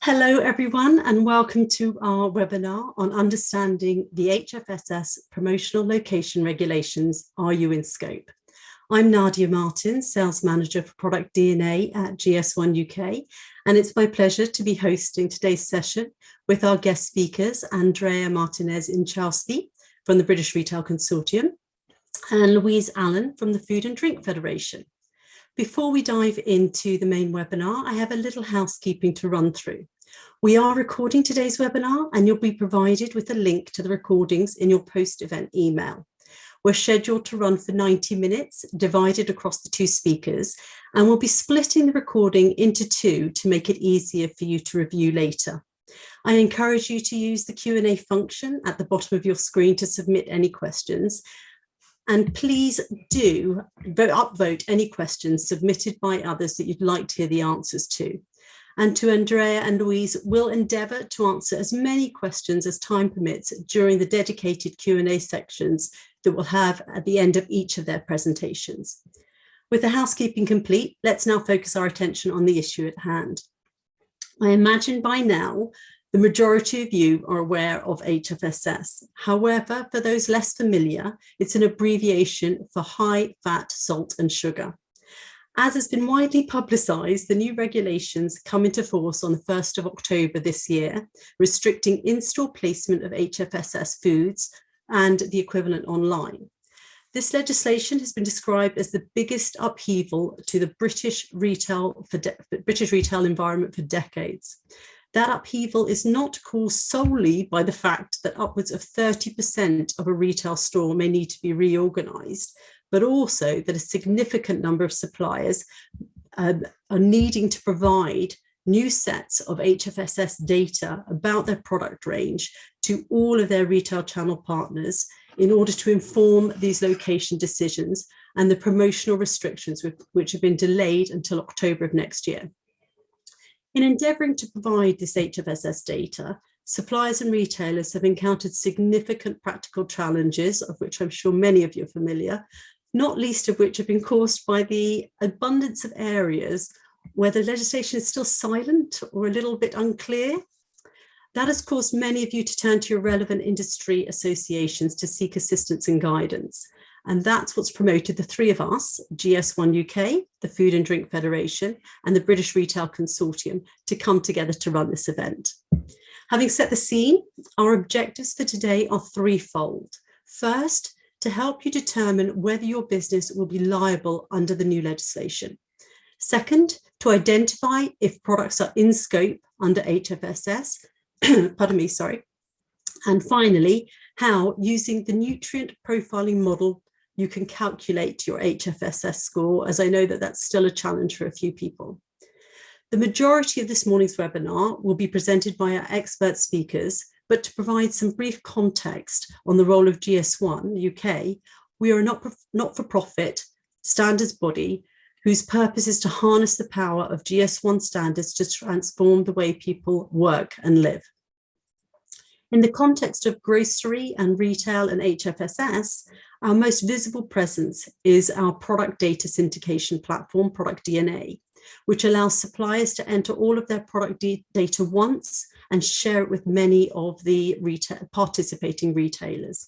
Hello, everyone, and welcome to our webinar on understanding the HFSS promotional location regulations. Are you in scope? I'm Andrea Martinez, Sales Manager for Product DNA at GS1 UK, and it's my pleasure to be hosting today's session with our guest speakers, Andrea Martinez-Inchausti from the British Retail Consortium and Louise Allen from the Food and Drink Federation. Before we dive into the main webinar, I have a little housekeeping to run through. We are recording today's webinar and you'll be provided with a link to the recordings in your post-event email. We're scheduled to run for 90 minutes, divided across the two speakers, and we'll be splitting the recording into two to make it easier for you to review later. I encourage you to use the Q&A function at the bottom of your screen to submit any questions. And please do upvote any questions submitted by others that you'd like to hear the answers to. And to Andrea and Louise, we'll endeavour to answer as many questions as time permits during the dedicated Q&A sections that we'll have at the end of each of their presentations. With the housekeeping complete, let's now focus our attention on the issue at hand. I imagine by now, the majority of you are aware of HFSS. However, for those less familiar, it's an abbreviation for high fat, salt and sugar. As has been widely publicised, the new regulations come into force on the 1st of October this year, restricting in-store placement of HFSS foods and the equivalent online. This legislation has been described as the biggest upheaval to the British retail environment for decades. That upheaval is not caused solely by the fact that upwards of 30% of a retail store may need to be reorganised, but also that a significant number of suppliers are needing to provide new sets of HFSS data about their product range to all of their retail channel partners in order to inform these location decisions and the promotional restrictions which have been delayed until October of next year. In endeavouring to provide this HFSS data, suppliers and retailers have encountered significant practical challenges, of which I'm sure many of you are familiar, not least of which have been caused by the abundance of areas where the legislation is still silent or a little bit unclear. That has caused many of you to turn to your relevant industry associations to seek assistance and guidance. And that's what's promoted the three of us, GS1 UK, the Food and Drink Federation, and the British Retail Consortium, to come together to run this event. Having set the scene, our objectives for today are threefold. First, to help you determine whether your business will be liable under the new legislation. Second, to identify if products are in scope under HFSS, And finally, how, using the nutrient profiling model, you can calculate your HFSS score, as I know that that's still a challenge for a few people. The majority of this morning's webinar will be presented by our expert speakers, but to provide some brief context on the role of GS1 UK, we are a not-for-profit standards body whose purpose is to harness the power of GS1 standards to transform the way people work and live. In the context of grocery and retail and HFSS, our most visible presence is our product data syndication platform, Product DNA, which allows suppliers to enter all of their product data once and share it with many of the participating retailers.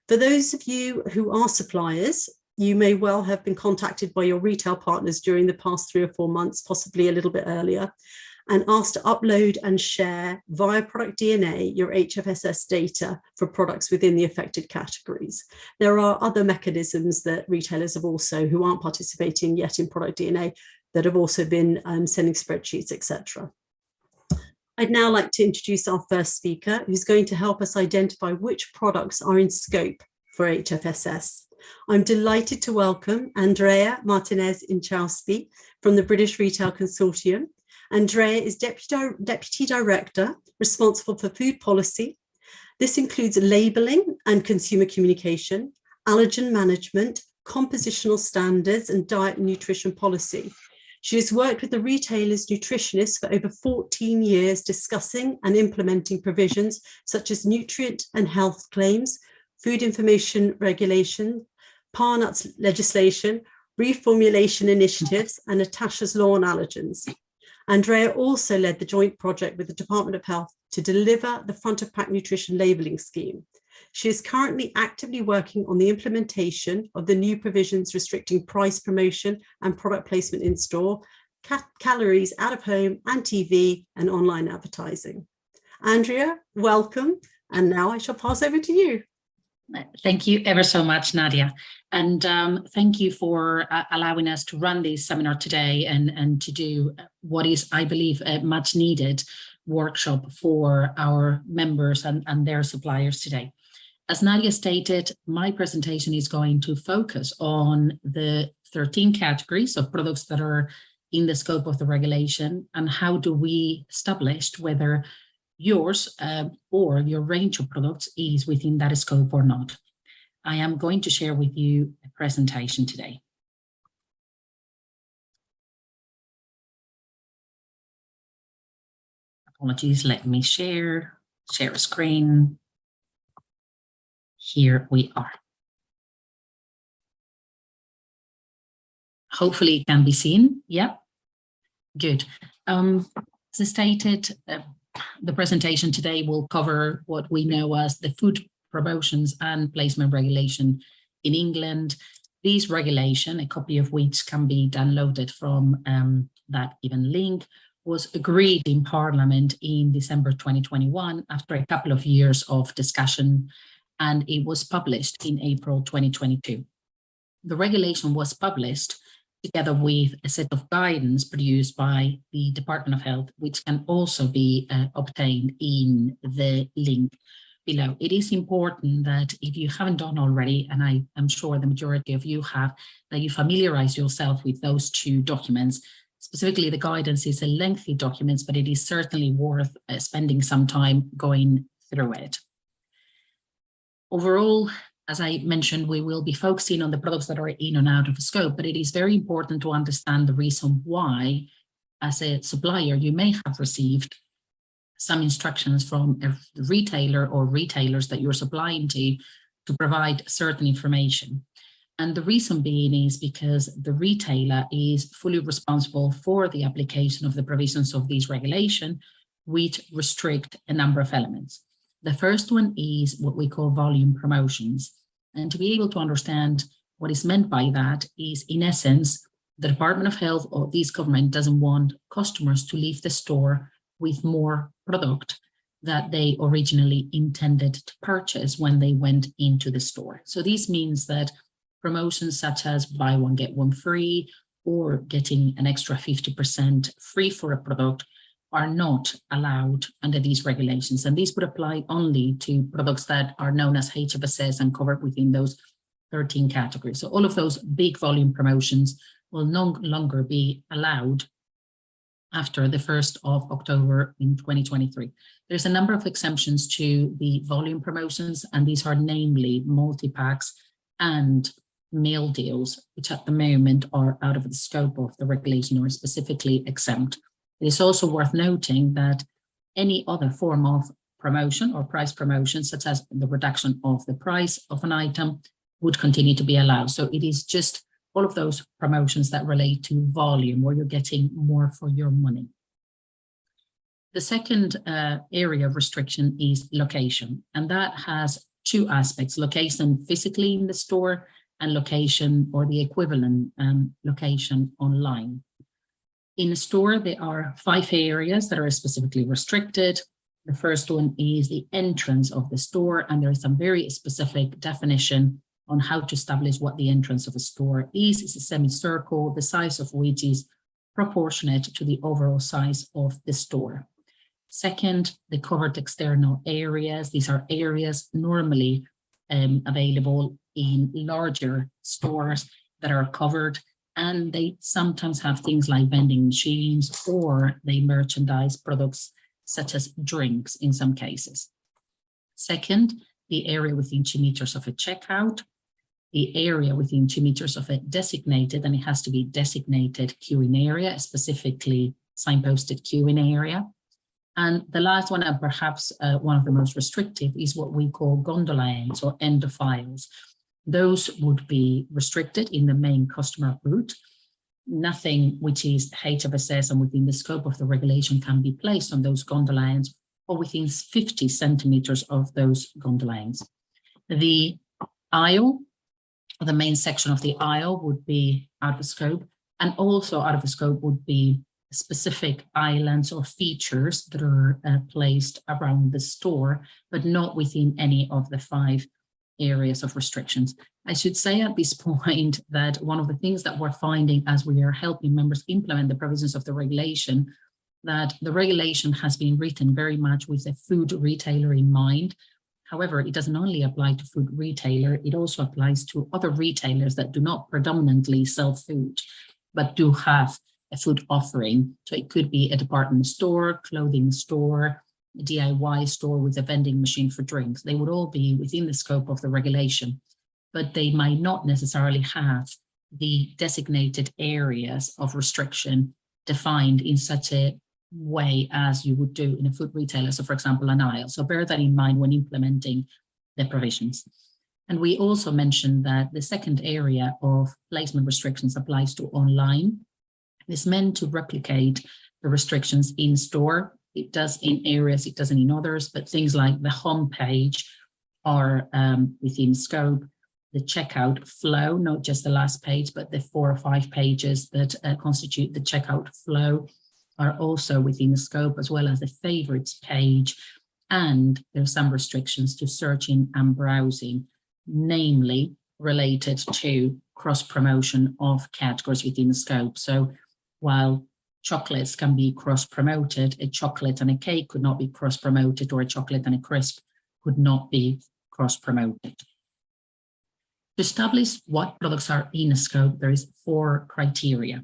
For those of you who are suppliers, you may well have been contacted by your retail partners during the past 3 or 4 months, possibly a little bit earlier, and asked to upload and share via Product DNA your HFSS data for products within the affected categories. There are other mechanisms that retailers have also, who aren't participating yet in Product DNA, that have also been sending spreadsheets, etc. I'd now like to introduce our first speaker, who's going to help us identify which products are in scope for HFSS. I'm delighted to welcome Andrea Martinez-Inchausti from the British Retail Consortium. Andrea is Deputy Director responsible for food policy. This includes labelling and consumer communication, allergen management, compositional standards, and diet and nutrition policy. She has worked with the retailers' nutritionists for over 14 years, discussing and implementing provisions such as nutrient and health claims, food information regulation, PAR nuts legislation, reformulation initiatives, and Natasha's law on allergens. Andrea also led the joint project with the Department of Health to deliver the front of pack nutrition labelling scheme. She is currently actively working on the implementation of the new provisions restricting price promotion and product placement in store, calories out of home and TV and online advertising. Andrea, welcome. And now I shall pass over to you. Thank you ever so much, Nadia. And thank you for allowing us to run this seminar today and to do what is, I believe, a much needed workshop for our members and their suppliers today. As Nadia stated, my presentation is going to focus on the 13 categories of products that are in the scope of the regulation and how do we establish whether yours or your range of products is within that scope or not. I am going to share with you a presentation today. Apologies, let me share a screen. Here we are. Hopefully it can be seen. Yeah, good. As I stated, the presentation today will cover what we know as the food promotions and placement regulation in England. These regulation, a copy of which can be downloaded from that given link, was agreed in Parliament in December 2021 after a couple of years of discussion, and it was published in April 2022. The regulation was published together with a set of guidance produced by the Department of Health, which can also be obtained in the link below. It is important that if you haven't done already, and I am sure the majority of you have, that you familiarize yourself with those two documents. Specifically, the guidance is a lengthy document, but it is certainly worth spending some time going through it. Overall, as I mentioned, we will be focusing on the products that are in and out of scope, but it is very important to understand the reason why, as a supplier, you may have received some instructions from a retailer or retailers that you're supplying to provide certain information. And the reason being is because the retailer is fully responsible for the application of the provisions of these regulation, which restrict a number of elements. The first one is what we call volume promotions. And to be able to understand what is meant by that is, in essence, the Department of Health or this government doesn't want customers to leave the store with more product that they originally intended to purchase when they went into the store. So this means that promotions such as buy one, get one free, or getting an extra 50% free for a product are not allowed under these regulations. And these would apply only to products that are known as HFSS and covered within those 13 categories. So all of those big volume promotions will no longer be allowed after the 1st of October in 2023. There's a number of exemptions to the volume promotions, and these are namely multi-packs and meal deals, which at the moment are out of the scope of the regulation or specifically exempt. It is also worth noting that any other form of promotion or price promotion, such as the reduction of the price of an item, would continue to be allowed. So it is just all of those promotions that relate to volume, where you're getting more for your money. The second area of restriction is location, and that has two aspects: location physically in the store and location, or the equivalent location online. In a store, there are 5 areas that are specifically restricted. The first one is the entrance of the store, and there is some very specific definition on how to establish what the entrance of a store is. It's a semicircle, the size of which is proportionate to the overall size of the store. Second, the covered external areas. These are areas normally available in larger stores that are covered, and they sometimes have things like vending machines, or they merchandise products such as drinks in some cases. Second, the area within 2 meters of a checkout, the area within 2 meters of a designated, and it has to be designated queuing area, specifically signposted queuing area. And the last one, and perhaps one of the most restrictive, is what we call gondola ends or end of aisles. Those would be restricted in the main customer route. nothing which is HFSS and within the scope of the regulation can be placed on those gondola ends or within 50 centimeters of those gondola ends. The aisle, the main section of the aisle, would be out of scope, and also out of the scope would be specific islands or features that are placed around the store, but not within any of the 5 areas of restrictions. I should say at this point that one of the things that we're finding as we are helping members implement the provisions of the regulation, that the regulation has been written very much with a food retailer in mind. However, it doesn't only apply to food retailer, it also applies to other retailers that do not predominantly sell food, but do have a food offering. So it could be a department store, clothing store, a DIY store with a vending machine for drinks. They would all be within the scope of the regulation, but they might not necessarily have the designated areas of restriction defined in such a way as you would do in a food retailer. So for example, an aisle. So bear that in mind when implementing the provisions. And we also mentioned that the second area of placement restrictions applies to online. It's meant to replicate the restrictions in store. It does in areas, it doesn't in others, but things like the home page are within scope. The checkout flow, not just the last page, but the 4 or 5 pages that constitute the checkout flow are also within the scope, as well as the favorites page. And there are some restrictions to searching and browsing, namely related to cross-promotion of categories within the scope. So while chocolates can be cross-promoted, a chocolate and a cake could not be cross-promoted, or a chocolate and a crisp could not be cross-promoted. To establish what products are in a scope, there is 4 criteria.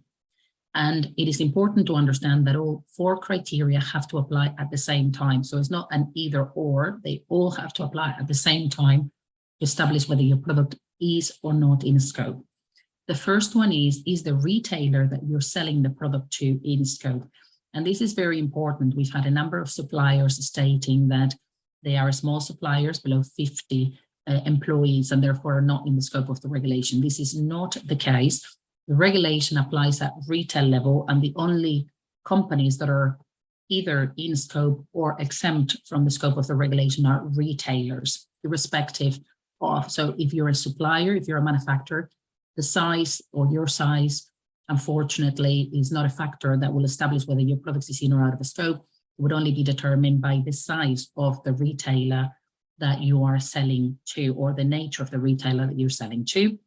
And it is important to understand that all 4 criteria have to apply at the same time. So it's not an either or, they all have to apply at the same time to establish whether your product is or not in scope. The first one is the retailer that you're selling the product to in scope. And this is very important. We've had a number of suppliers stating that they are small suppliers below 50 employees and therefore are not in the scope of the regulation. This is not the case. The regulation applies at retail level, and the only companies that are either in scope or exempt from the scope of the regulation are retailers, irrespective of. So if you're a supplier, if you're a manufacturer, the size or your size, unfortunately, is not a factor that will establish whether your product is in or out of the scope. It would only be determined by the size of the retailer that you are selling to, or the nature of the retailer that you're selling to.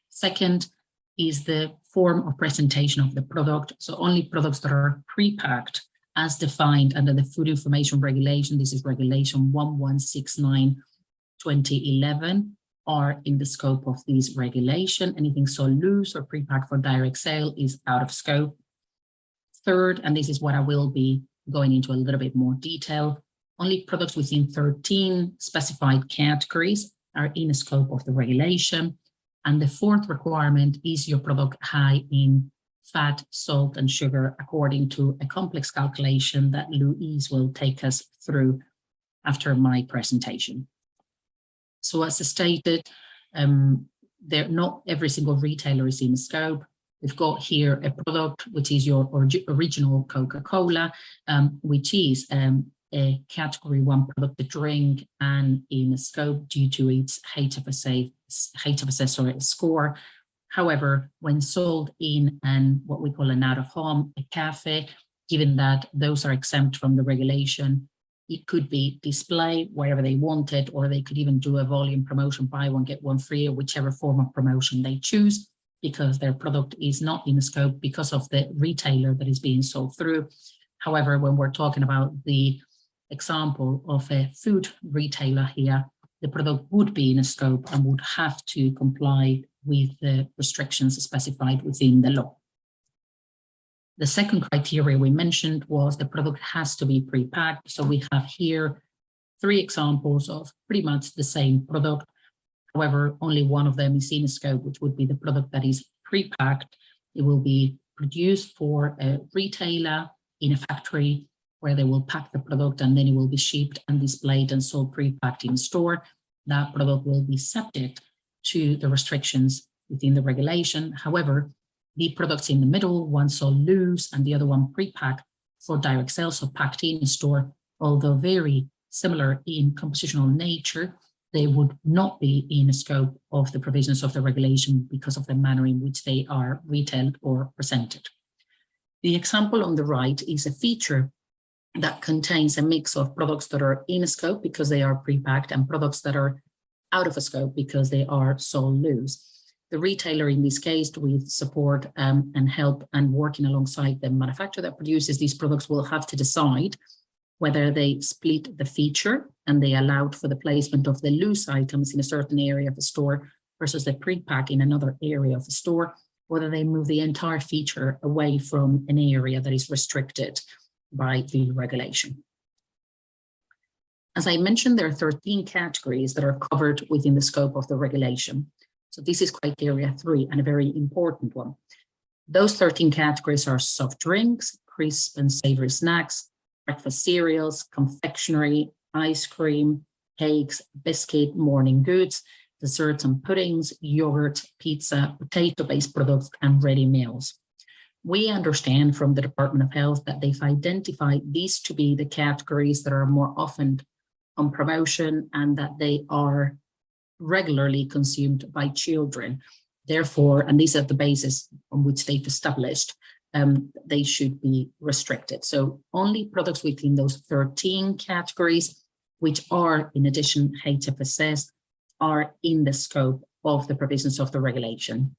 Second is the form of presentation of the product. So only products that are pre-packed as defined under the Food Information Regulation, this is Regulation 1169/2011, are in the scope of this regulation. Anything so loose or pre-packed for direct sale is out of scope. Third, and this is what I will be going into a little bit more detail, only products within 13 specified categories are in the scope of the regulation. And the fourth requirement is your product high in fat, salt, and sugar, according to a complex calculation that Louise will take us through after my presentation. So as stated, not every single retailer is in the scope. We've got here a product, which is your original Coca-Cola, which is a category 1 product, the drink, and in a scope due to its HFSS or its score. However, when sold in what we call an out-of-home, a cafe, given that those are exempt from the regulation, it could be displayed wherever they want it, or they could even do a volume promotion, buy one, get one free, or whichever form of promotion they choose, because their product is not in the scope because of the retailer that is being sold through. However, when we're talking about the example of a food retailer here, the product would be in a scope and would have to comply with the restrictions specified within the law. The second criteria we mentioned was the product has to be pre-packed. So we have here 3 examples of pretty much the same product. However, only one of them is in a scope, which would be the product that is pre-packed. It will be produced for a retailer in a factory where they will pack the product, and then it will be shipped and displayed and sold pre-packed in store. That product will be subject to the restrictions within the regulation. However, The products in the middle, one sold loose and the other one pre-packed for direct sales, so packed in store, although very similar in compositional nature, they would not be in the scope of the provisions of the regulation because of the manner in which they are retailed or presented. The example on the right is a feature that contains a mix of products that are in a scope because they are pre-packed and products that are out of a scope because they are sold loose. The retailer in this case, with support and help and working alongside the manufacturer that produces these products, will have to decide whether they split the feature and they allowed for the placement of the loose items in a certain area of the store versus the pre-pack in another area of the store, whether they move the entire feature away from an area that is restricted by the regulation. As I mentioned, there are 13 categories that are covered within the scope of the regulation. So this is criteria 3 and a very important one. Those 13 categories are soft drinks, crisp and savory snacks, breakfast cereals, confectionery, ice cream, cakes, biscuit, morning goods, desserts and puddings, yogurt, pizza, potato-based products, and ready meals. We understand from the Department of Health that they've identified these to be the categories that are more often on promotion and that they are regularly consumed by children. Therefore, and these are the basis on which they've established, they should be restricted. So only products within those 13 categories, which are in addition HFSS, are in the scope of the provisions of the regulation.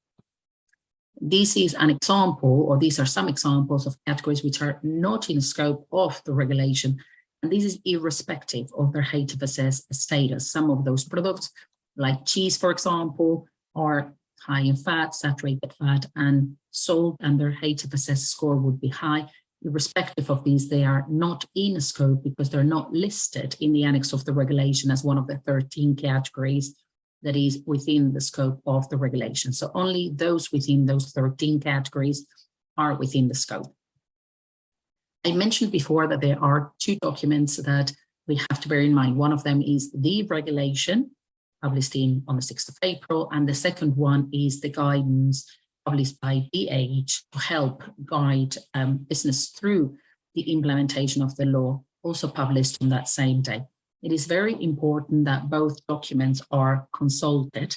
This is an example, or these are some examples of categories which are not in the scope of the regulation, and this is irrespective of their HFSS status. Some of those products, like cheese, for example, are high in fat, saturated fat, and salt, and their HFSS score would be high. Irrespective of these, they are not in a scope because they're not listed in the annex of the regulation as one of the 13 categories that is within the scope of the regulation. So only those within those 13 categories are within the scope. I mentioned before that there are 2 documents that we have to bear in mind. One of them is the regulation, published on the 6th of April, and the second one is the guidance published by DH to help guide business through the implementation of the law, also published on that same day. It is very important that both documents are consulted,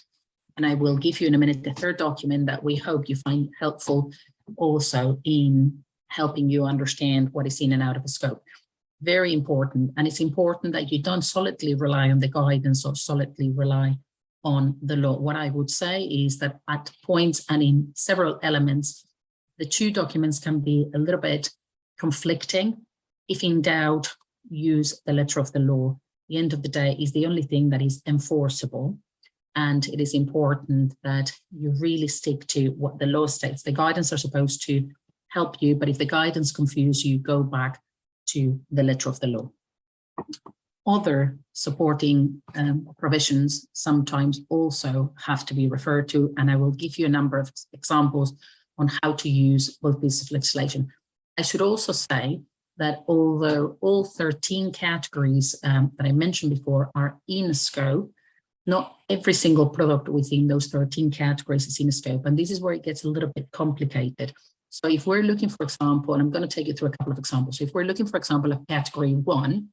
and I will give you in a minute the third document that we hope you find helpful also in helping you understand what is in and out of the scope. Very important, and it's important that you don't solidly rely on the guidance or solidly rely on the law. What I would say is that at points and in several elements, the 2 documents can be a little bit conflicting. If in doubt, use the letter of the law. The end of the day is the only thing that is enforceable, and it is important that you really stick to what the law states. The guidance are supposed to help you, but if the guidance confuses you, go back to the letter of the law. Other supporting provisions sometimes also have to be referred to, and I will give you a number of examples on how to use both pieces of legislation. I should also say that although all 13 categories that I mentioned before are in scope, not every single product within those 13 categories is in scope, and this is where it gets a little bit complicated. So if we're looking, for example, and I'm going to take you through a couple of examples. So if we're looking, for example, at category 1,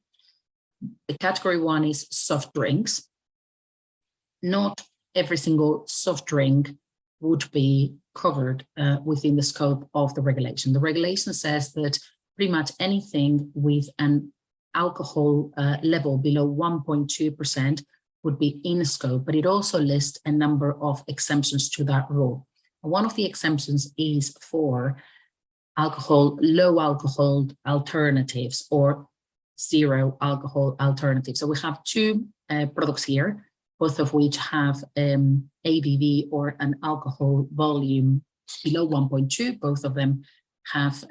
the category 1 is soft drinks. Not every single soft drink would be covered within the scope of the regulation. The regulation says that pretty much anything with an alcohol level below 1.2% would be in scope, but it also lists a number of exemptions to that rule. One of the exemptions is for alcohol, low alcohol alternatives or zero alcohol alternatives. So we have 2 products here, both of which have ABV or an alcohol volume below 1.2. Both of them have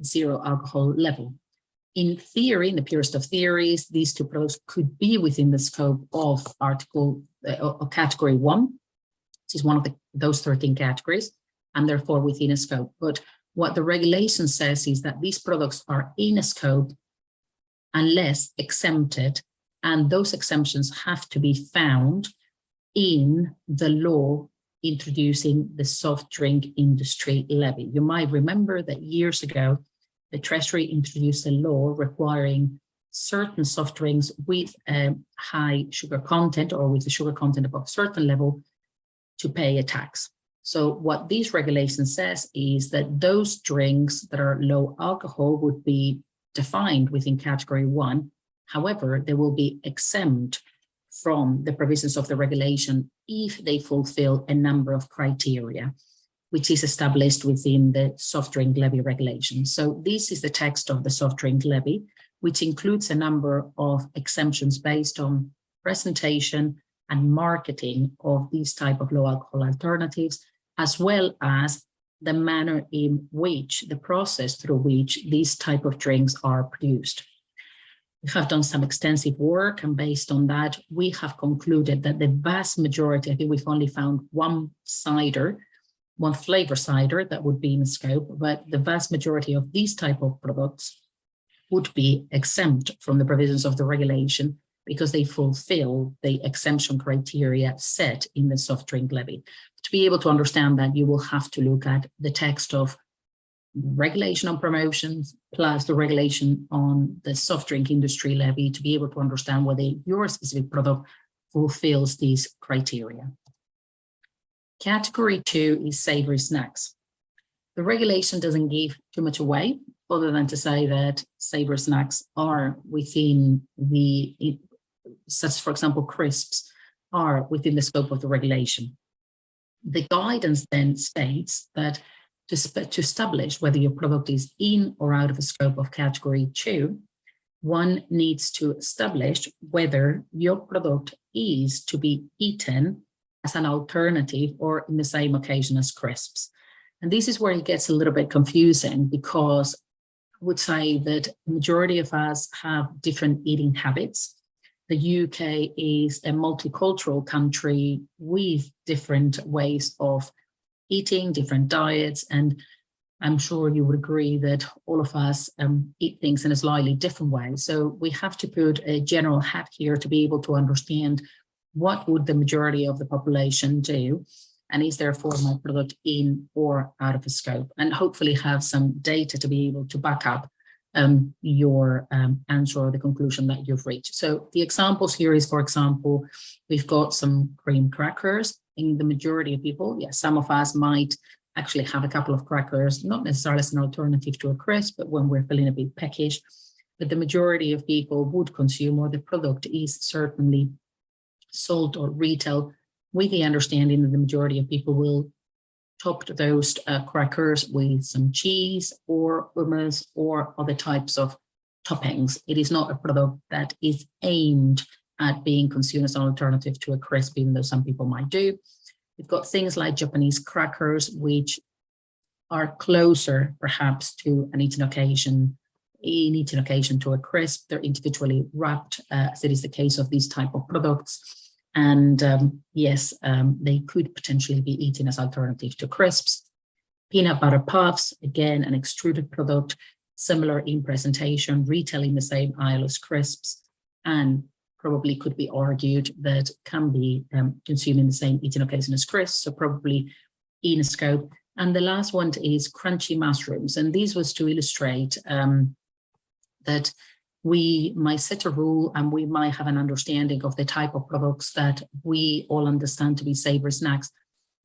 0 alcohol level. In theory, in the purest of theories, these 2 products could be within the scope of category 1, which is one of those 13 categories, and therefore within a scope. But what the regulation says is that these products are in a scope unless exempted, and those exemptions have to be found in the law introducing the soft drink industry levy. You might remember that years ago, the Treasury introduced a law requiring certain soft drinks with a high sugar content or with the sugar content above a certain level to pay a tax. So what this regulation says is that those drinks that are low alcohol would be defined within category 1. However, they will be exempt from the provisions of the regulation if they fulfill a number of criteria, which is established within the soft drink levy regulation. So this is the text of the soft drink levy, which includes a number of exemptions based on presentation and marketing of these type of low alcohol alternatives, as well as the manner in which, the process through which these type of drinks are produced. We have done some extensive work, and based on that, we have concluded that the vast majority, I think we've only found one flavor cider that would be in scope, but the vast majority of these type of products would be exempt from the provisions of the regulation because they fulfill the exemption criteria set in the soft drink levy. To be able to understand that, you will have to look at the text of regulation on promotions plus the regulation on the soft drink industry levy to be able to understand whether your specific product fulfills these criteria. Category 2 is savory snacks. The regulation doesn't give too much away other than to say that savory snacks are within the, such for example, crisps are within the scope of the regulation. The guidance then states that to establish whether your product is in or out of the scope of category 2, one needs to establish whether your product is to be eaten as an alternative or in the same occasion as crisps. And this is where it gets a little bit confusing, because I would say that the majority of us have different eating habits. The UK is a multicultural country with different ways of eating, different diets, and I'm sure you would agree that all of us eat things in a slightly different way. So we have to put a general hat here to be able to understand what would the majority of the population do, and is therefore my product in or out of the scope, and hopefully have some data to be able to back up your answer or the conclusion that you've reached. So the examples here is, for example, we've got some cream crackers. In the majority of people, yes, some of us might actually have a couple of crackers, not necessarily as an alternative to a crisp, but when we're feeling a bit peckish. But the majority of people would consume, or the product is certainly sold or retail with the understanding that the majority of people will top those crackers with some cheese or hummus or other types of toppings. It is not a product that is aimed at being consumed as an alternative to a crisp, even though some people might do. We've got things like Japanese crackers, which are closer perhaps to an eating occasion to a crisp. They're individually wrapped, as it is the case of these type of products. And yes, they could potentially be eaten as alternative to crisps. Peanut butter puffs, again, an extruded product, similar in presentation, retail in the same aisle as crisps, and probably could be argued that can be consumed in the same eating occasion as crisps, so probably in a scope. And the last one is crunchy mushrooms. And this was to illustrate that we might set a rule and we might have an understanding of the type of products that we all understand to be savory snacks.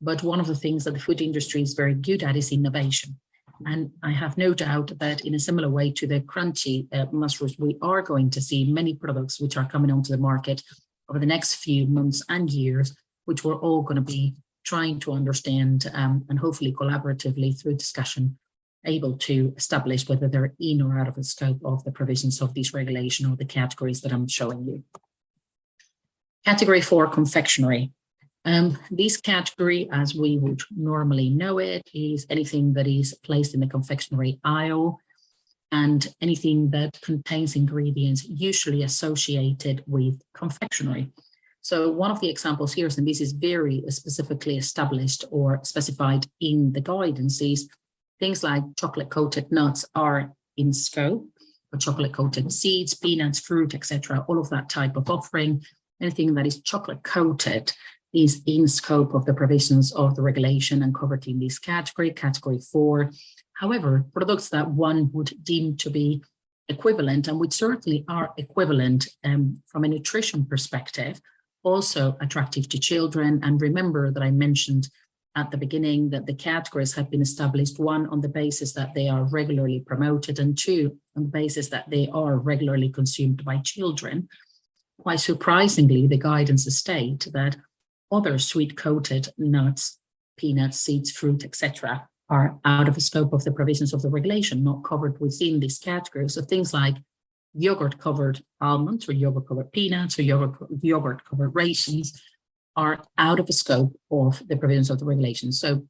But one of the things that the food industry is very good at is innovation. And I have no doubt that in a similar way to the crunchy mushrooms, we are going to see many products which are coming onto the market over the next few months and years, which we're all going to be trying to understand and hopefully collaboratively through discussion, able to establish whether they're in or out of the scope of the provisions of this regulation or the categories that I'm showing you. Category 4, confectionery. This category, as we would normally know it, is anything that is placed in the confectionery aisle and anything that contains ingredients usually associated with confectionery. So one of the examples here, and this is very specifically established or specified in the guidance, is things like chocolate-coated nuts are in scope, or chocolate-coated seeds, peanuts, fruit, etc., all of that type of offering. Anything that is chocolate-coated is in scope of the provisions of the regulation and covered in this category, category 4. However, products that one would deem to be equivalent, and which certainly are equivalent from a nutrition perspective, also attractive to children. And remember that I mentioned at the beginning that the categories have been established, 1, on the basis that they are regularly promoted, and 2, on the basis that they are regularly consumed by children. Quite surprisingly, the guidance states that other sweet-coated nuts, peanuts, seeds, fruit, etc., are out of the scope of the provisions of the regulation, not covered within this category. So things like yogurt-covered almonds or yogurt-covered peanuts or yogurt-covered raisins are out of the scope of the provisions of the regulation. So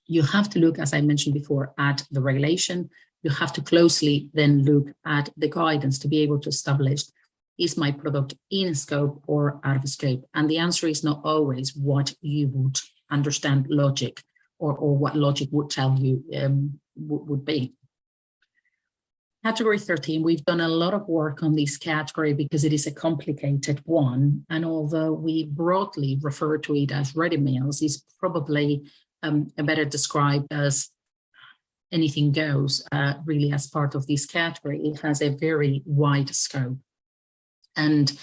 you have to look, as I mentioned before, at the regulation. You have to closely then look at the guidance to be able to establish, is my product in scope or out of scope? And the answer is not always what you would understand logic or what logic would tell you would be. Category 13, we've done a lot of work on this category because it is a complicated one. And although we broadly refer to it as ready meals, it's probably better described as anything goes, really, as part of this category. It has a very wide scope and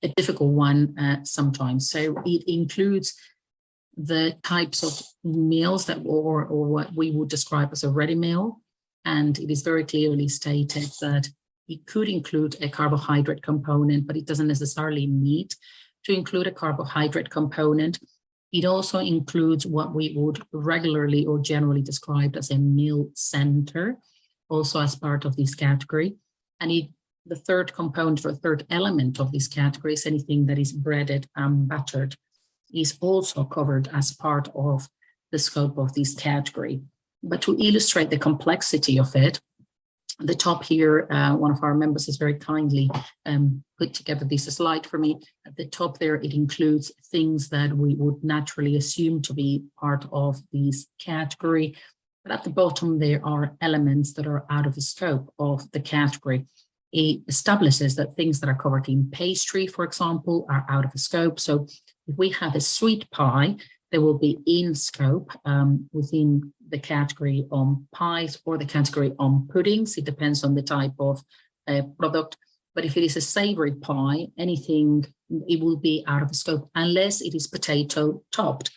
a difficult one sometimes. So it includes the types of meals that, or what we would describe as a ready meal. And it is very clearly stated that it could include a carbohydrate component, but it doesn't necessarily need to include a carbohydrate component. It also includes what we would regularly or generally describe as a meal center, also as part of this category. And the third component or third element of this category is anything that is breaded and buttered, is also covered as part of the scope of this category. But to illustrate the complexity of it, the top here, one of our members has very kindly put together this slide for me. At the top there, it includes things that we would naturally assume to be part of this category. But at the bottom, there are elements that are out of the scope of the category. It establishes that things that are covered in pastry, for example, are out of the scope. So if we have a sweet pie, they will be in scope within the category on pies or the category on puddings. It depends on the type of product. But if it is a savory pie, anything, it will be out of the scope unless it is potato topped.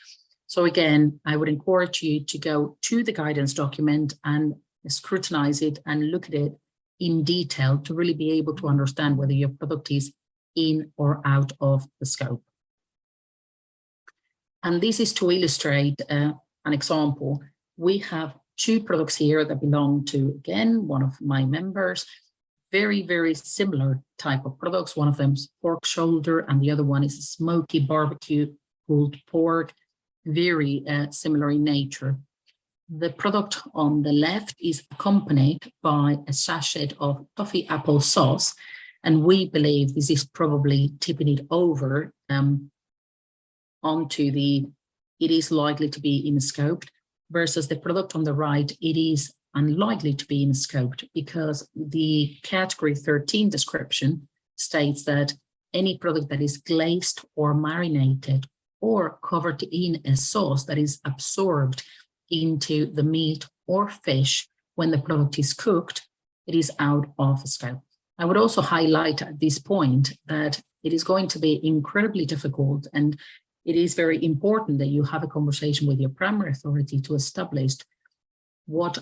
So again, I would encourage you to go to the guidance document and scrutinize it and look at it in detail to really be able to understand whether your product is in or out of the scope. And this is to illustrate an example. We have 2 products here that belong to, again, one of my members, very, very similar type of products. One of them is pork shoulder and the other one is a smoky barbecue pulled pork, very similar in nature. The product on the left is accompanied by a sachet of toffee apple sauce, and we believe this is probably tipping it over onto it is likely to be in scope, versus the product on the right, it is unlikely to be in scope because the category 13 description states that any product that is glazed or marinated or covered in a sauce that is absorbed into the meat or fish when the product is cooked, it is out of scope. I would also highlight at this point that it is going to be incredibly difficult, and it is very important that you have a conversation with your primary authority to establish what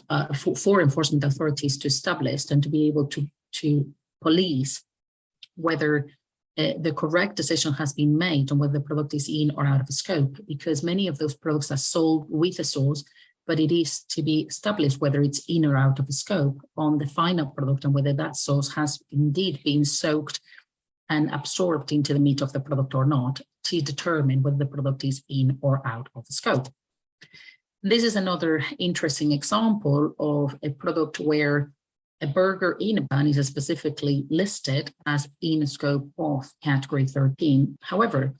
for enforcement authorities to establish and to be able to police whether the correct decision has been made on whether the product is in or out of scope, because many of those products are sold with a sauce, but it is to be established whether it's in or out of scope on the final product and whether that sauce has indeed been soaked and absorbed into the meat of the product or not, to determine whether the product is in or out of the scope. This is another interesting example of a product where a burger in a bun is specifically listed as in scope of category 13. However,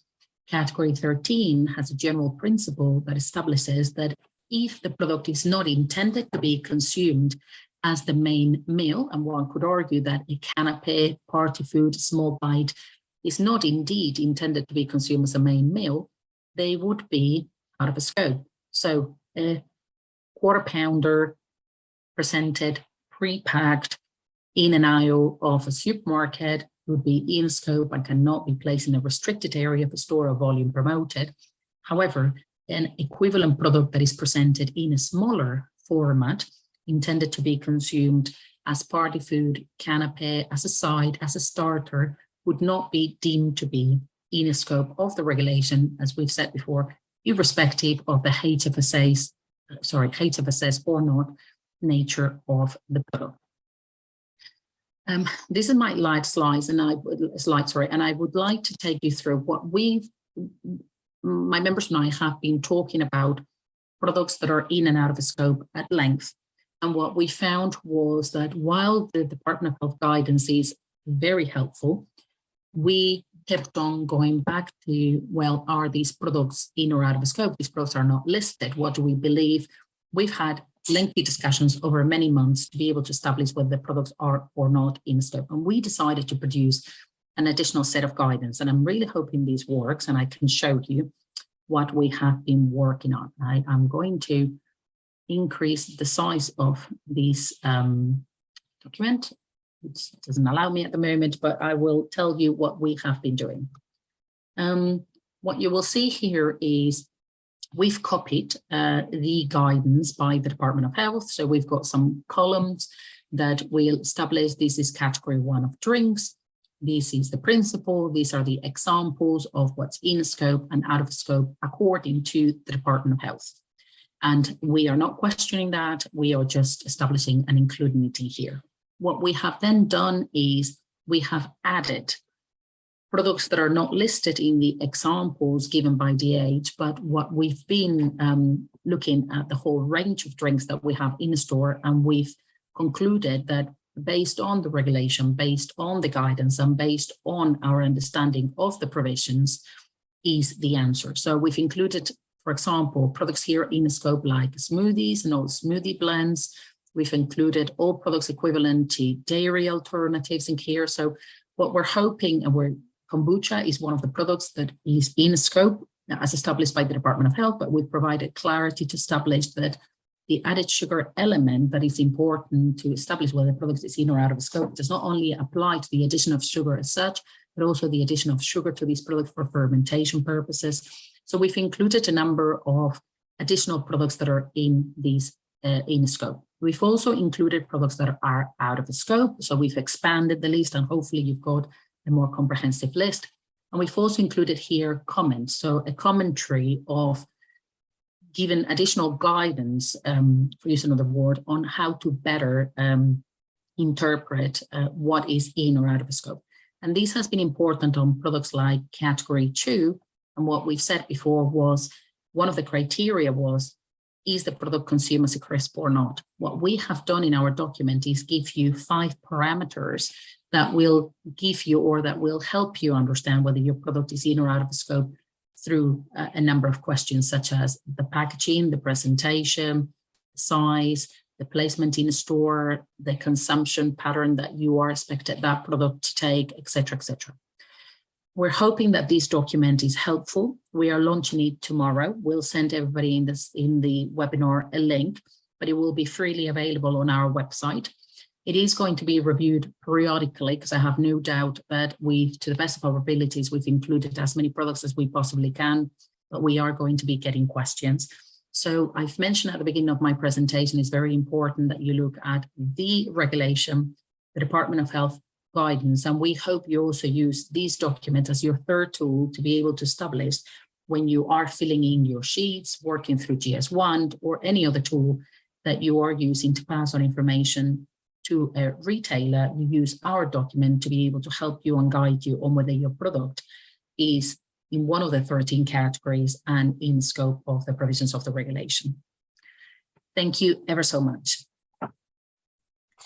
category 13 has a general principle that establishes that if the product is not intended to be consumed as the main meal, and one could argue that a canapé, party food, small bite is not indeed intended to be consumed as a main meal, they would be out of a scope. So a quarter pounder presented, pre-packed in an aisle of a supermarket would be in scope and cannot be placed in a restricted area of a store or volume promoted. However, an equivalent product that is presented in a smaller format, intended to be consumed as party food, canapé, as a side, as a starter, would not be deemed to be in a scope of the regulation, as we've said before, irrespective of the HFSS or not nature of the product. This is my last slide, and I would like to take you through what my members and I have been talking about products that are in and out of the scope at length. And what we found was that while the Department of Health guidance is very helpful, we kept on going back to, well, are these products in or out of the scope? These products are not listed. What do we believe? We've had lengthy discussions over many months to be able to establish whether the products are or not in scope. And we decided to produce an additional set of guidance. And I'm really hoping this works and I can show you what we have been working on. I'm going to increase the size of this document. It doesn't allow me at the moment, but I will tell you what we have been doing. What you will see here is we've copied the guidance by the Department of Health. So we've got some columns that will establish this is category 1 of drinks. This is the principle. These are the examples of what's in scope and out of scope according to the Department of Health. And we are not questioning that. We are just establishing and including it in here. What we have then done is we have added products that are not listed in the examples given by DH, but what we've been looking at the whole range of drinks that we have in the store, and we've concluded that based on the regulation, based on the guidance, and based on our understanding of the provisions is the answer. So we've included, for example, products here in the scope like smoothies and all smoothie blends. We've included all products equivalent to dairy alternatives in here. So what we're hoping, and kombucha is one of the products that is in scope as established by the Department of Health, but we've provided clarity to establish that the added sugar element that is important to establish whether the product is in or out of scope does not only apply to the addition of sugar as such, but also the addition of sugar to these products for fermentation purposes. So we've included a number of additional products that are in these in scope. We've also included products that are out of the scope. So we've expanded the list and hopefully you've got a more comprehensive list. And we've also included here comments. So a commentary of given additional guidance, for use another word, on how to better interpret what is in or out of the scope. And this has been important on products like category 2. And what we've said before was one of the criteria was, is the product consumed as a crisp or not? What we have done in our document is give you 5 parameters that will give you or that will help you understand whether your product is in or out of the scope through a number of questions such as the packaging, the presentation, size, the placement in a store, the consumption pattern that you are expected that product to take, etc., etc. We're hoping that this document is helpful. We are launching it tomorrow. We'll send everybody in the webinar a link, but it will be freely available on our website. It is going to be reviewed periodically because I have no doubt that to the best of our abilities, we've included as many products as we possibly can, but we are going to be getting questions. So I've mentioned at the beginning of my presentation, it's very important that you look at the regulation, the Department of Health guidance, and we hope you also use these documents as your third tool to be able to establish when you are filling in your sheets, working through GS1 or any other tool that you are using to pass on information to a retailer. You use our document to be able to help you and guide you on whether your product is in one of the 13 categories and in scope of the provisions of the regulation. Thank you ever so much.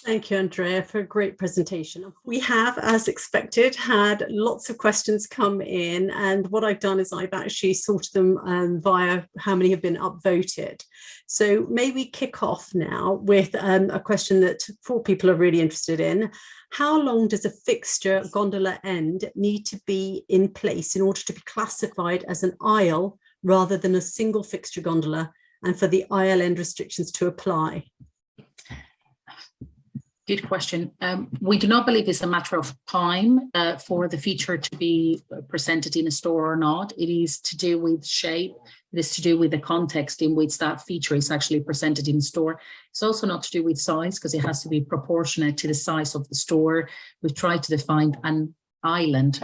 Thank you, Andrea, for a great presentation. We have, as expected, had lots of questions come in, and what I've done is I've actually sorted them via how many have been upvoted. So may we kick off now with a question that 4 people are really interested in. How long does a fixture gondola end need to be in place in order to be classified as an aisle rather than a single fixture gondola, and for the ILN restrictions to apply? Good question. We do not believe it's a matter of time for the feature to be presented in a store or not. It is to do with shape. It is to do with the context in which that feature is actually presented in store. It's also not to do with size, because it has to be proportionate to the size of the store. We've tried to define an island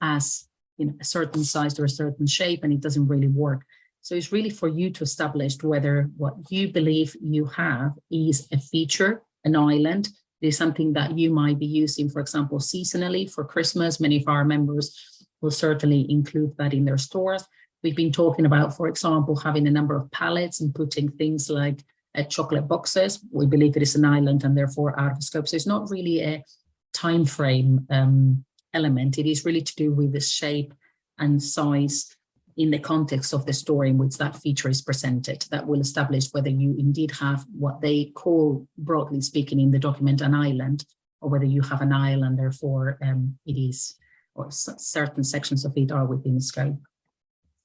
as a certain size or a certain shape, and it doesn't really work. So it's really for you to establish whether what you believe you have is a feature, an island. It is something that you might be using, for example, seasonally for Christmas. Many of our members will certainly include that in their stores. We've been talking about, for example, having a number of pallets and putting things like chocolate boxes. We believe it is an island and therefore out of scope. So it's not really a time frame element. It is really to do with the shape and size in the context of the store in which that feature is presented, that will establish whether you indeed have what they call, broadly speaking in the document, an island, or whether you have an island, therefore it is, or certain sections of it are within scope.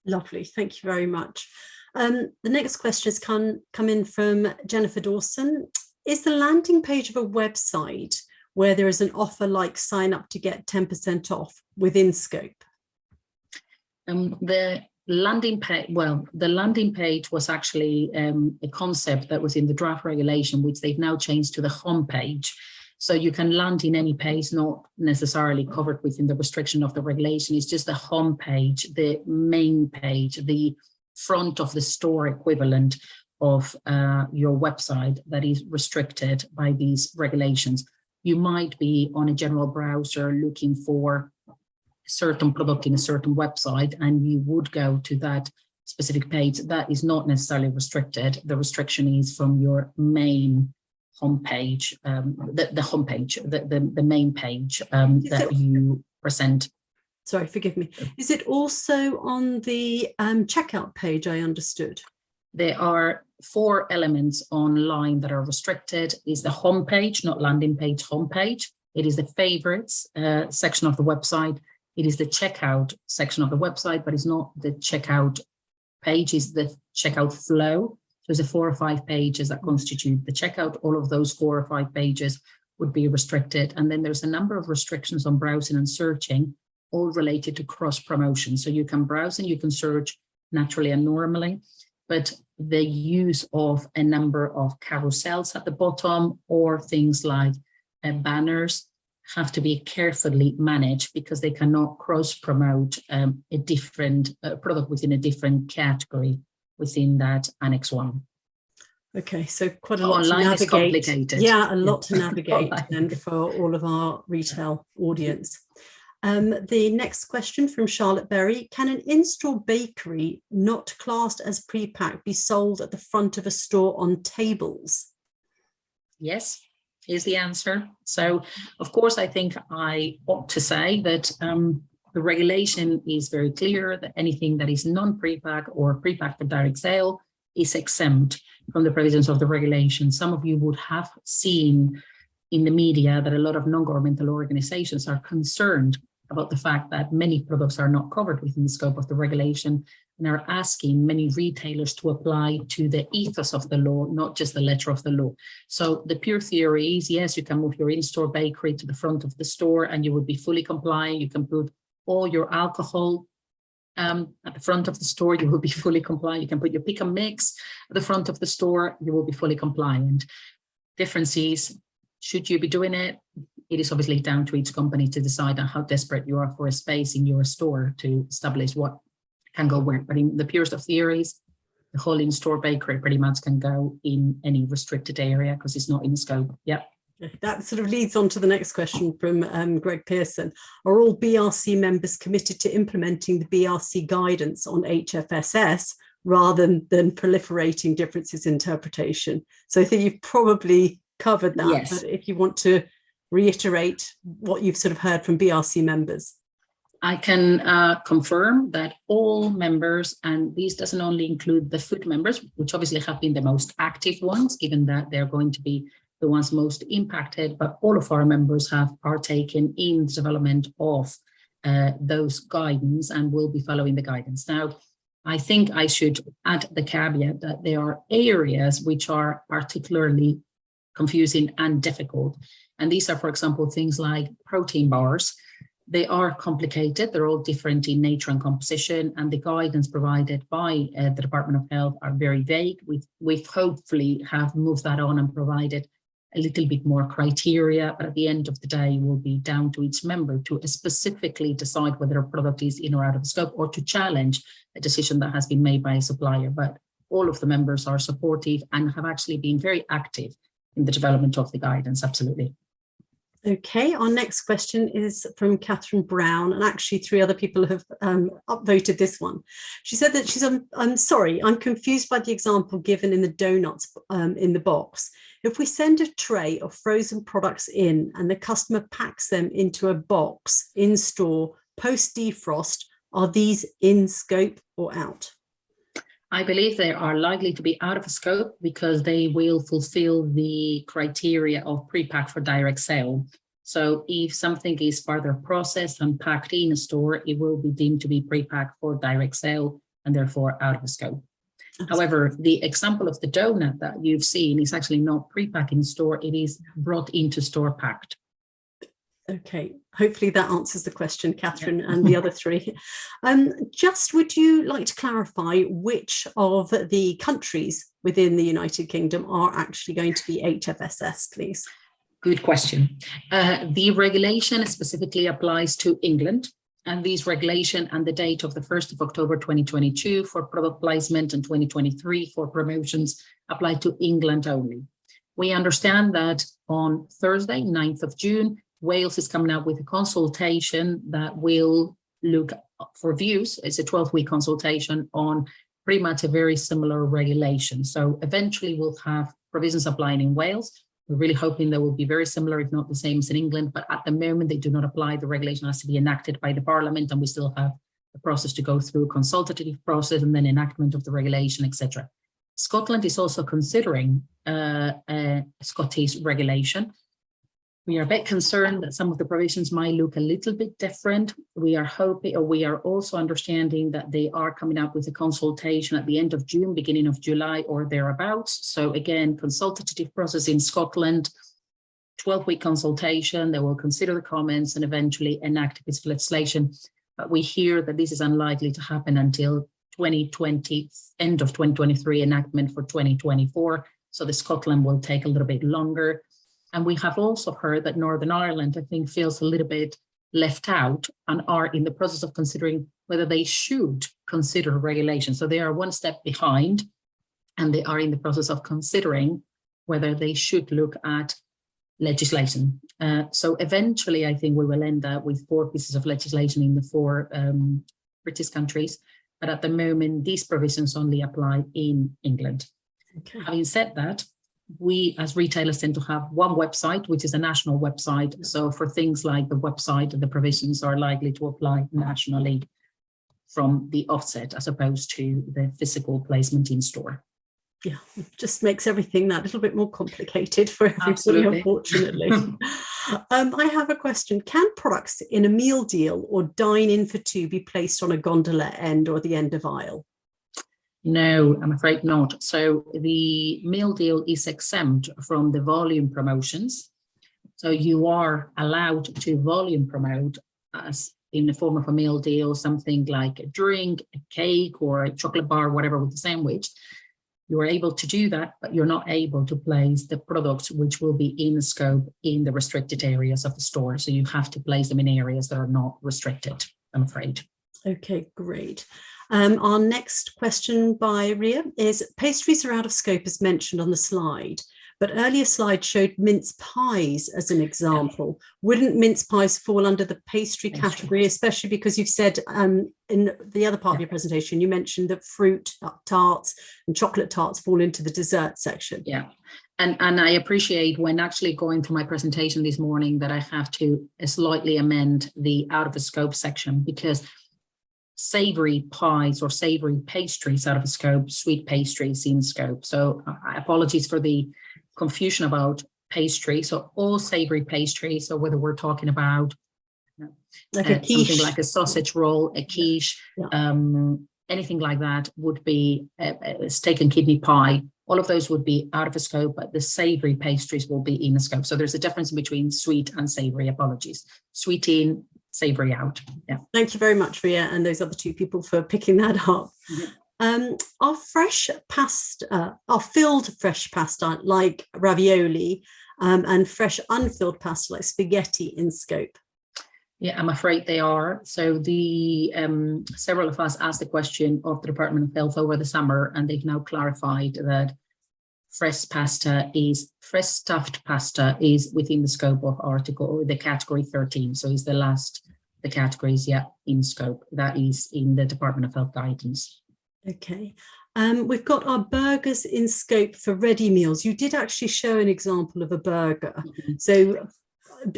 Lovely, thank you very much. The next question has come in from Jennifer Dawson. Is the landing page of a website where there is an offer like sign up to get 10% off within scope? The landing page was actually a concept that was in the draft regulation, which they've now changed to the home page. So you can land in any page, not necessarily covered within the restriction of the regulation. It's just the home page, the main page, the front of the store equivalent of your website that is restricted by these regulations. You might be on a general browser looking for certain product in a certain website, and you would go to that specific page. That is not necessarily restricted. The restriction is from your main homepage, the main page that you present. Sorry, forgive me. Is it also on the checkout page, I understood? There are 4 elements online that are restricted. Is the homepage, not landing page, homepage. It is the favorites section of the website. It is the checkout section of the website, but it's not the checkout page, it's the checkout flow. There's 4 or 5 pages that constitute the checkout. All of those 4 or 5 pages would be restricted. And then there's a number of restrictions on browsing and searching, all related to cross promotion. So you can browse and you can search naturally and normally, but the use of a number of carousels at the bottom or things like banners have to be carefully managed, because they cannot cross promote a different product within a different category within that Annex 1. Okay, so quite a lot online to navigate. is complicated. Yeah, a lot to navigate and for all of our retail audience. The next question from Charlotte Berry: can an in-store bakery not classed as pre-packed be sold at the front of a store on tables? Yes, is the answer. So, of course, I think I ought to say that the regulation is very clear that anything that is non-pre-pack or pre-packed for direct sale is exempt from the provisions of the regulation. Some of you would have seen in the media that a lot of non-governmental organizations are concerned about the fact that many products are not covered within the scope of the regulation, and are asking many retailers to apply to the ethos of the law, not just the letter of the law. So the pure theory is, yes, you can move your in-store bakery to the front of the store and you would be fully compliant. You can put all your alcohol at the front of the store, you will be fully compliant. You can put your pick and mix at the front of the store, you will be fully compliant. Difference is, should you be doing it? It is obviously down to each company to decide on how desperate you are for a space in your store to establish what can go where. But in the purest of theories, the whole in-store bakery pretty much can go in any restricted area because it's not in scope. Yep. That sort of leads on to the next question from Greg Pearson. Are all BRC members committed to implementing the BRC guidance on HFSS rather than proliferating differences in interpretation? So I think you've probably covered that, yes. But if you want to reiterate what you've sort of heard from BRC members. I can confirm that all members, and this doesn't only include the food members, which obviously have been the most active ones, given that they're going to be the ones most impacted, but all of our members have partaken in the development of those guidance and will be following the guidance. Now, I think I should add the caveat that there are areas which are particularly confusing and difficult. And these are, for example, things like protein bars. They are complicated. They're all different in nature and composition, and the guidance provided by the Department of Health are very vague. We've hopefully have moved that on and provided a little bit more criteria, but at the end of the day, it will be down to each member to specifically decide whether a product is in or out of scope, or to challenge a decision that has been made by a supplier. But all of the members are supportive and have actually been very active in the development of the guidance, absolutely. Okay, our next question is from Catherine Brown, and actually 3 other people have upvoted this one. She said that I'm sorry, I'm confused by the example given in the donuts in the box. If we send a tray of frozen products in and the customer packs them into a box in store post defrost, are these in scope or out? I believe they are likely to be out of scope because they will fulfill the criteria of pre-pack for direct sale. So if something is further processed and packed in a store, it will be deemed to be pre-packed for direct sale and therefore out of scope. However, the example of the donut that you've seen is actually not pre-packed in store, it is brought into store packed. Okay, hopefully that answers the question, Catherine, and the other 3. Just would you like to clarify which of the countries within the United Kingdom are actually going to be HFSS, please? Good question. The regulation specifically applies to England, and these regulation and the date of the 1st of October 2022 for product placement and 2023 for promotions apply to England only. We understand that on Thursday, 9th of June, Wales is coming out with a consultation that will look for views. It's a 12-week consultation on pretty much a very similar regulation. So eventually we'll have provisions applying in Wales. We're really hoping they will be very similar, if not the same as in England, but at the moment they do not apply. The regulation has to be enacted by the Parliament, and we still have the process to go through, a consultative process and then enactment of the regulation, etc. Scotland is also considering a Scottish regulation. We are a bit concerned that some of the provisions might look a little bit different. We are hoping, or we are also understanding that they are coming up with a consultation at the end of June, beginning of July or thereabouts. So again, consultative process in Scotland, 12-week consultation, they will consider the comments and eventually enact a piece of legislation. But we hear that this is unlikely to happen until 2020, end of 2023, enactment for 2024. So the Scotland will take a little bit longer. And we have also heard that Northern Ireland, I think, feels a little bit left out and are in the process of considering whether they should consider regulation. So they are one step behind, and they are in the process of considering whether they should look at legislation. So eventually, I think we will end up with 4 pieces of legislation in the 4 British countries. But at the moment, these provisions only apply in England. Okay. Having said that, we as retailers tend to have one website, which is a national website. So for things like the website, the provisions are likely to apply nationally from the offset, as opposed to the physical placement in store. Yeah, it just makes everything that little bit more complicated for everybody, Absolutely. Unfortunately. I have a question. Can products in a meal deal or dine in for 2 be placed on a gondola end or the end of aisle? No, I'm afraid not. So the meal deal is exempt from the volume promotions. So you are allowed to volume promote as in the form of a meal deal, something like a drink, a cake, or a chocolate bar, whatever, with a sandwich. You are able to do that, but you're not able to place the products which will be in scope in the restricted areas of the store. So you have to place them in areas that are not restricted, I'm afraid. Okay, great. Our next question by Ria is, pastries are out of scope as mentioned on the slide, but earlier slide showed mince pies as an example. Yeah. Wouldn't mince pies fall under the pastry category, especially because you've said in the other part of your presentation, you mentioned that fruit tarts and chocolate tarts fall into the dessert section. Yeah. And I appreciate when actually going through my presentation this morning that I have to slightly amend the out of the scope section, because savory pies or savory pastries out of scope, sweet pastries in scope. So apologies for the confusion about pastry. So all savory pastries, so whether we're talking about like a quiche, something like a sausage roll, a quiche, anything like that would be steak and kidney pie. All of those would be out of the scope, but the savory pastries will be in the scope. So there's a difference between sweet and savory. Apologies. Sweet in, savory out. Yeah. Thank you very much, Ria, and those other two people for picking that up. Mm-hmm. Our fresh pasta, our filled fresh pasta like ravioli, and fresh unfilled pasta like spaghetti in scope. Yeah, I'm afraid they are. So the several of us asked the question of the Department of Health over the summer, and they've now clarified that fresh stuffed pasta is within the scope of article or the category 13. So is the categories, in scope. That is in the Department of Health guidance. Okay. We've got our burgers in scope for ready meals. You did actually show an example of a burger. Mm-hmm. So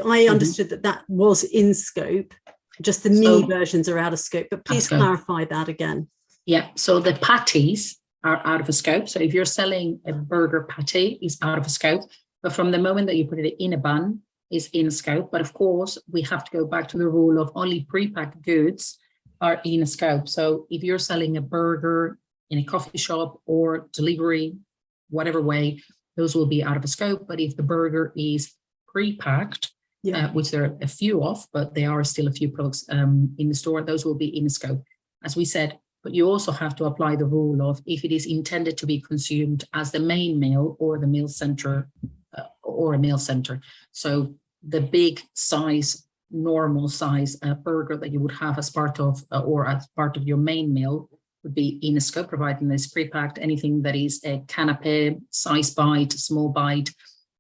I understood that was in scope, just the mini versions are out of scope, but please clarify that again. Yeah, so the patties are out of a scope. So if you're selling a burger patty, it's out of a scope, but from the moment that you put it in a bun, is in scope. But of course, we have to go back to the rule of only pre-packed goods are in a scope. So if you're selling a burger in a coffee shop or delivery, whatever way, those will be out of a scope. But if the burger is pre-packed, which there are a few of, but there are still a few products in the store, those will be in scope, as we said. But you also have to apply the rule of if it is intended to be consumed as the main meal or the meal center or a meal center. So the big size, normal size burger that you would have as part of or as part of your main meal would be in a scope, providing it's pre-packed. Anything that is a canapé, size bite, small bite,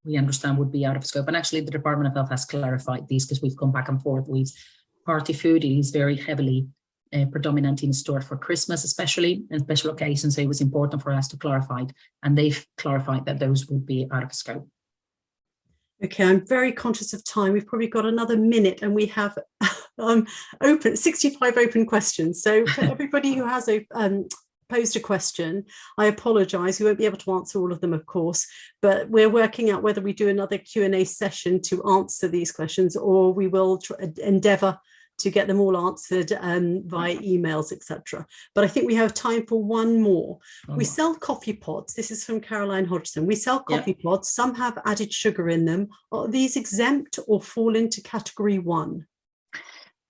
we understand would be out of scope. And actually the Department of Health has clarified these because we've gone back and forth with party food. It is very heavily predominant in store for Christmas, especially and special occasions. So it was important for us to clarify it, and they've clarified that those would be out of scope. Okay, I'm very conscious of time. We've probably got another minute and we have 65 open questions. So for everybody who has posed a question, I apologize. We won't be able to answer all of them, of course, but we're working out whether we do another Q&A session to answer these questions, or we will endeavour to get them all answered via emails, etc. But I think we have time for one more. We sell coffee pods. This is from Caroline Hodgson. We sell coffee pods. Some have added sugar in them. Are these exempt or fall into category 1?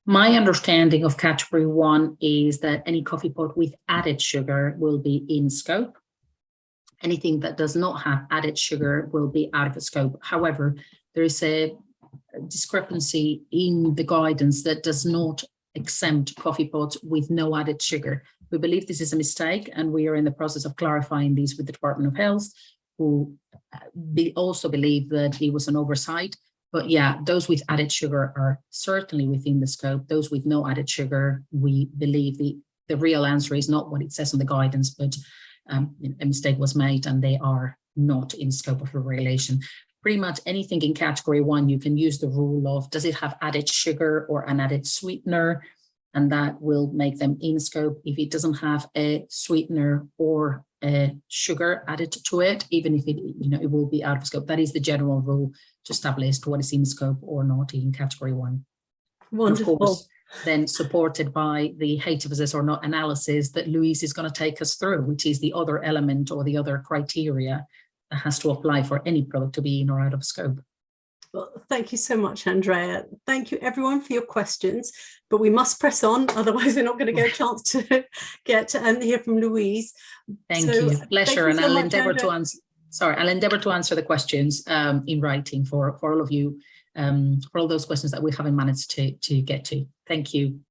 My understanding of category 1 is that any coffee pod with added sugar will be in scope. Anything that does not have added sugar will be out of the scope. However, there is a discrepancy in the guidance that does not exempt coffee pods with no added sugar. We believe this is a mistake, and we are in the process of clarifying these with the Department of Health, who also believe that it was an oversight. But yeah, those with added sugar are certainly within the scope. Those with no added sugar, we believe the real answer is not what it says in the guidance, but a mistake was made and they are not in scope of the regulation. Pretty much anything in category 1, you can use the rule of, does it have added sugar or an added sweetener? And that will make them in scope. If it doesn't have a sweetener or a sugar added to it, even if it will be out of scope. That is the general rule to establish what is in scope or not in category 1. Wonderful. Of course, then supported by the HFSS or not analysis that Louise is going to take us through, which is the other element or the other criteria that has to apply for any product to be in or out of scope. Well, thank you so much, Andrea. Thank you, everyone, for your questions. But we must press on, otherwise we're not going to get a chance to get and hear from Louise. Thank you. Pleasure. And I'll endeavour to answer. Sorry, I'll endeavour to answer the questions in writing for all of you, for all those questions that we haven't managed to get to. Thank you.